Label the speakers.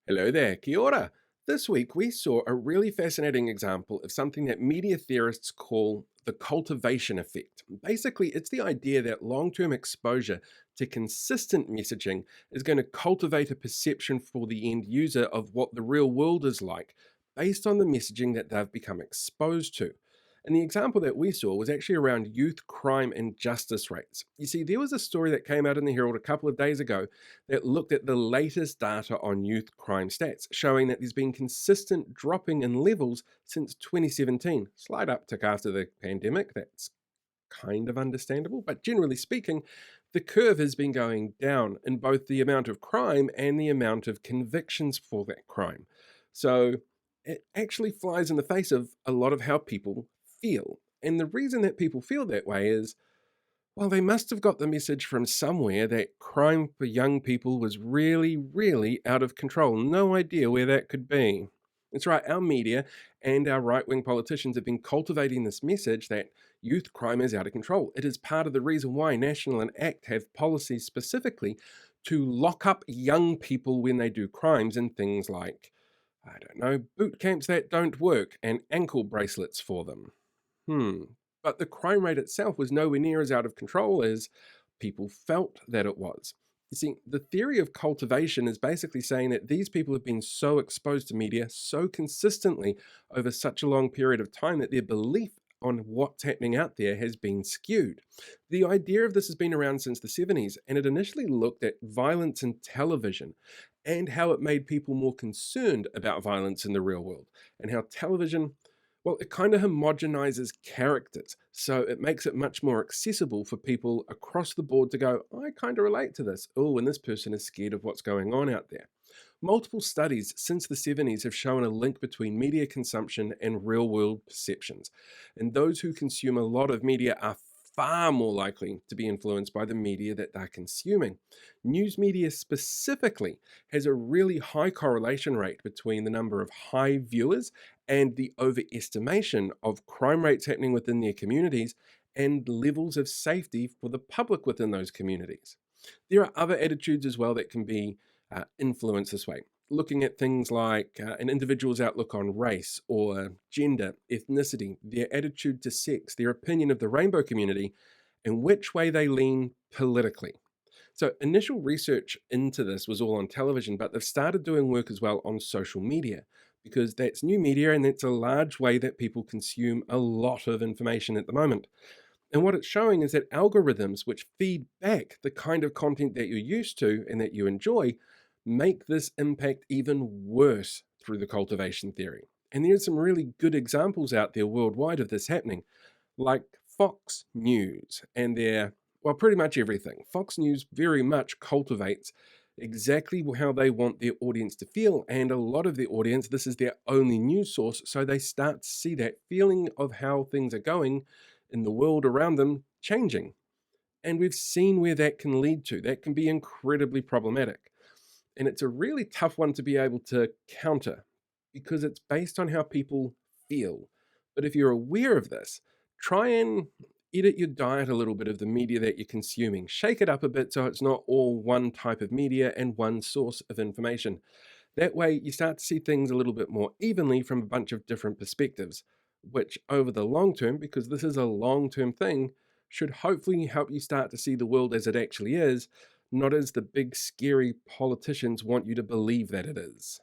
Speaker 1: Hello there, kia ora. This week we saw a really fascinating example of something that media theorists call the cultivation effect. Basically, it's the idea that long term exposure to consistent messaging is going to cultivate a perception for the end user of what the real world is like based on the messaging that they've become exposed to. And the example that we saw was actually around youth crime and justice rates. You see, there was a story that came out in the Herald a couple of days ago that looked at the latest data on youth crime stats, showing that there's been consistent dropping in levels since 2017. Slight uptick after the pandemic, that's kind of understandable, but generally speaking, the curve has been going down in both the amount of crime and the amount of convictions for that crime. So it actually flies in the face of a lot of how people feel. And the reason that people feel that way is, well, they must have got the message from somewhere that crime for young people was really, really out of control. No idea where that could be. That's right, our media and our right wing politicians have been cultivating this message that youth crime is out of control. It is part of the reason why National and ACT have policies specifically to lock up young people when they do crimes and things like, I don't know, boot camps that don't work and ankle bracelets for them. Hmm. But the crime rate itself was nowhere near as out of control as people felt that it was. You see, the theory of cultivation is basically saying that these people have been so exposed to media so consistently over such a long period of time that their belief on what's happening out there has been skewed. The idea of this has been around since the 70s, and it initially looked at violence in television and how it made people more concerned about violence in the real world, and how television, well, it kind of homogenizes characters, so it makes it much more accessible for people across the board to go, I kind of relate to this. Oh, and this person is scared of what's going on out there. Multiple studies since the 70s have shown a link between media consumption and real world perceptions. And those who consume a lot of media are far more likely to be influenced by the media that they're consuming. News media specifically has a really high correlation rate between the number of high viewers and the overestimation of crime rates happening within their communities and levels of safety for the public within those communities. There are other attitudes as well that can be influenced this way. Looking at things like an individual's outlook on race or gender, ethnicity, their attitude to sex, their opinion of the rainbow community, and which way they lean politically. So, initial research into this was all on television, but they've started doing work as well on social media because that's new media and that's a large way that people consume a lot of information at the moment. And what it's showing is that algorithms which feed back the kind of content that you're used to and that you enjoy make this impact even worse through the cultivation theory. And there's some really good examples out there worldwide of this happening, like Fox News and their, well, pretty much everything. Fox News very much cultivates exactly how they want their audience to feel. And a lot of the audience, this is their only news source. So they start to see that feeling of how things are going in the world around them changing. And we've seen where that can lead to. That can be incredibly problematic. And it's a really tough one to be able to counter because it's based on how people feel. But if you're aware of this, try and edit your diet a little bit of the media that you're consuming. Shake it up a bit so it's not all one type of media and one source of information. That way, you start to see things a little bit more evenly from a bunch of different perspectives, which over the long term, because this is a long term thing, should hopefully help you start to see the world as it actually is, not as the big scary politicians want you to believe that it is.